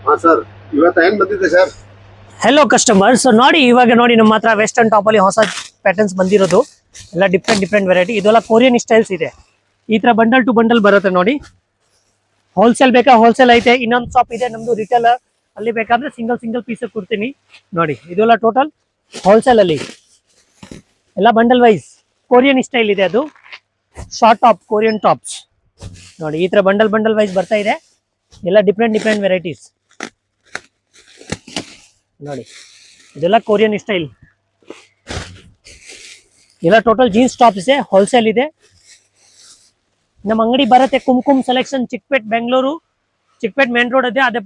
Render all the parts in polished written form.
हाँ सर ಇವತ್ತು ಏನು ಬಂದಿದೆ ಸರ್ हेलो कस्टमर सो ನೋಡಿ ಇವಾಗ ನೋಡಿ ನಮ್ಮ ಹತ್ರ ವೆಸ್ಟರ್ನ್ ಟಾಪ್ ಅಲ್ಲಿ ಹೊಸ ಪ್ಯಾಟರ್ನ್ಸ್ ಬಂದಿರೋದು ಎಲ್ಲ ಡಿಫರೆಂಟ್ ವೆರೈಟಿ ಇದೆಲ್ಲ ಕೊರಿಯನ್ ಸ್ಟೈಲ್ಸ್ ಇದೆ ಈ ತರ ಬಂಡಲ್ ಟು ಬಂಡಲ್ ಬರುತ್ತೆ ನೋಡಿ ಹೋಲ್ಸೇಲ್ ಬೇಕಾ ಹೋಲ್ಸೇಲ್ ಐತೆ ಇನ್ನೊಂದು ಶಾಪ್ ಇದೆ ನಮ್ದು ರಿಟೇಲ್ ಅಲ್ಲಿ ಬೇಕಾದ್ರೆ ಸಿಂಗಲ್ ಪೀಸ್ ಕೊಡ್ತೀನಿ ನೋಡಿ ಇದೆಲ್ಲ ಟೋಟಲ್ ಹೋಲ್ಸೇಲ್ ಅಲ್ಲಿ ಎಲ್ಲ ಬಂಡಲ್ ವೈಸ್ ಕೊರಿಯನ್ ಸ್ಟೈಲ್ ಇದೆ ಅದು ಶಾರ್ಟ್ ಟಾಪ್ ಕೊರಿಯನ್ ಟಾಪ್ಸ್ ನೋಡಿ ಈ ತರ ಬಂಡಲ್ ವೈಸ್ ಬರ್ತಾ ಇದೆ ಎಲ್ಲ ಡಿಫರೆಂಟ್ ವೆರೈಟೀಸ್ ನೋಡಿ ಇದೆಲ್ಲ ಕೊರಿಯನ್ ಸ್ಟೈಲ್ ಎಲ್ಲ ಟೋಟಲ್ ಜೀನ್ಸ್ ಟಾಪ್ಸ್ ಇದೆ ಹೋಲ್ಸೇಲ್ ಇದೆ ನಮ್ಮ ಅಂಗಡಿ ಬರುತ್ತೆ Kumkum selection Chickpet Bengaluru Chickpet main road ಇದೆ ಅದೇ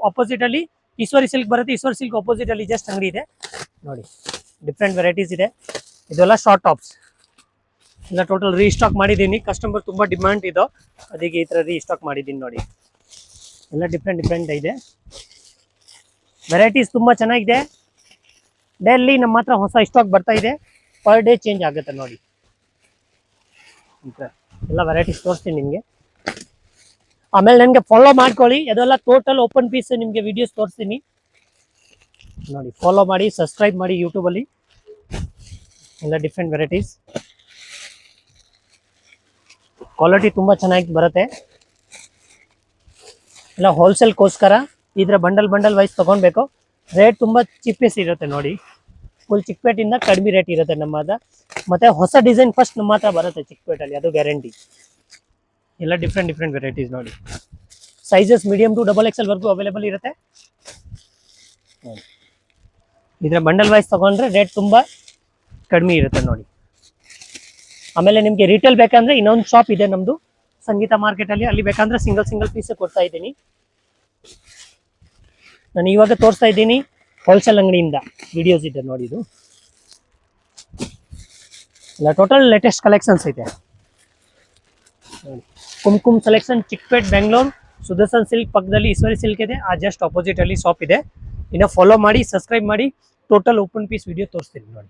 ಆಪೋಸಿಟ್ ಅಲ್ಲಿ ಈಶ್ವರಿ ಸಿಲ್ಕ್ ಬರುತ್ತೆ ಈಶ್ವರಿ ಸಿಲ್ಕ್ ಆಪೋಸಿಟ್ ಅಲ್ಲಿ ಜಸ್ಟ್ ಅಂಗಡಿ ಇದೆ ನೋಡಿ ಡಿಫರೆಂಟ್ ವೆರೈಟೀಸ್ ಇದೆ ಇದೆಲ್ಲ ಶಾರ್ಟ್ ಟಾಪ್ಸ್ ಎಲ್ಲ ಟೋಟಲ್ ರೀಸ್ಟಾಕ್ ಮಾಡಿದ್ದೀನಿ ಕಸ್ಟಮರ್ ತುಂಬಾ ಡಿಮ್ಯಾಂಡ್ ಇದೆ ಅದಕ್ಕೆ ಈ ತರ ರೀಸ್ಟಾಕ್ ಮಾಡಿದ್ದೀನಿ ನೋಡಿ ಎಲ್ಲ ಡಿಫರೆಂಟ್ ಇದೆ ವೆರೈಟೀಸ್ ತುಂಬಾ ಚೆನ್ನಾಗಿದೆ ಡೈಲಿ ನಮ್ಮ ಹತ್ರ ಹೊಸ ಸ್ಟಾಕ್ ಬರ್ತಾ ಇದೆ ಪರ್ ಡೇ ಚೇಂಜ್ ಆಗುತ್ತೆ ನೋಡಿ ಎಲ್ಲ ವೆರೈಟೀಸ್ ತೋರಿಸ್ತೀನಿ ನಿಮಗೆ ಆಮೇಲೆ ನನಗೆ ಫಾಲೋ ಮಾಡ್ಕೊಳ್ಳಿ ಅದೆಲ್ಲ ಟೋಟಲ್ ಓಪನ್ ಪೀಸ್ ನಿಮಗೆ ವಿಡಿಯೋಸ್ ತೋರಿಸ್ತೀನಿ ನೋಡಿ ಫಾಲೋ ಮಾಡಿ ಸಬ್ಸ್ಕ್ರೈಬ್ ಮಾಡಿ ಯೂಟ್ಯೂಬಲ್ಲಿ ಎಲ್ಲ ಡಿಫರೆಂಟ್ ವೆರೈಟೀಸ್ ಕ್ವಾಲಿಟಿ ತುಂಬಾ ಚೆನ್ನಾಗಿ ಬರುತ್ತೆ ಎಲ್ಲ ಹೋಲ್ಸೇಲ್ಗೋಸ್ಕರ ಇದ್ರ ಬಂಡಲ್ ವೈಸ್ ತಗೊಳ್ಬೇಕು ರೇಟ್ ತುಂಬಾ ಚೀಪೆಸ್ಟ್ ಇರುತ್ತೆ ನೋಡಿ ಫುಲ್ ಚಿಕ್ಕಪೇಟಿಂದ ಕಡಿಮೆ ರೇಟ್ ಇರುತ್ತೆ ನಮ್ಮದ ಮತ್ತೆ ಹೊಸ ಡಿಸೈನ್ ಫಸ್ಟ್ ನಮ್ಮ ಹತ್ರ ಬರುತ್ತೆ ಚಿಕ್ಕಪೇಟಲ್ಲಿ ಅದು ಗ್ಯಾರಂಟಿ ಎಲ್ಲ ಡಿಫರೆಂಟ್ ವೆರೈಟೀಸ್ ನೋಡಿ ಸೈಜಸ್ ಮೀಡಿಯಂ ಟು XXL ವರೆಗೂ ಅವೈಲೇಬಲ್ ಇರುತ್ತೆ ಇದ್ರ ಬಂಡಲ್ ವೈಸ್ ತಗೊಂಡ್ರೆ ರೇಟ್ ತುಂಬಾ ಕಡಿಮೆ ಇರುತ್ತೆ ನೋಡಿ ಆಮೇಲೆ ನಿಮಗೆ ರಿಟೇಲ್ ಬೇಕಂದ್ರೆ ಇನ್ನೊಂದು ಶಾಪ್ ಇದೆ ನಮ್ದು ಸಂಗೀತ ಮಾರ್ಕೆಟ್ ಅಲ್ಲಿ ಬೇಕಂದ್ರೆ ಸಿಂಗಲ್ ಪೀಸ್ ಕೊಡ್ತಾ ಇದ್ದೀನಿ ನಾನು ಇವಾಗ ತೋರಿಸ್ತಾ ಇದ್ದೀನಿ ಹೋಲ್ಸೇಲ್ ಅಂಗಡಿಯಿಂದ ವಿಡಿಯೋಸ್ ಇದೆ ನೋಡಿ ಇದು ಇಲ್ಲ ಟೋಟಲ್ ಲೇಟೆಸ್ಟ್ ಕಲೆಕ್ಷನ್ಸ್ ಇದೆ ಕುಂಕುಮ್ ಸೆಲೆಕ್ಷನ್ ಚಿಕ್ಕಪೇಟ್ ಬೆಂಗಳೂರು ಸುದರ್ಶನ್ ಸಿಲ್ಕ್ ಪಕ್ಕದಲ್ಲಿ ಈಶ್ವರಿ ಸಿಲ್ಕ್ ಇದೆ ಆ ಜಸ್ಟ್ ಆಪೋಸಿಟ್ ಅಲ್ಲಿ ಶಾಪ್ ಇದೆ ಇನ್ನು ಫಾಲೋ ಮಾಡಿ ಸಬ್ಸ್ಕ್ರೈಬ್ ಮಾಡಿ ಟೋಟಲ್ ಓಪನ್ ಪೀಸ್ ವಿಡಿಯೋ ತೋರಿಸ್ತೀನಿ ನೋಡಿ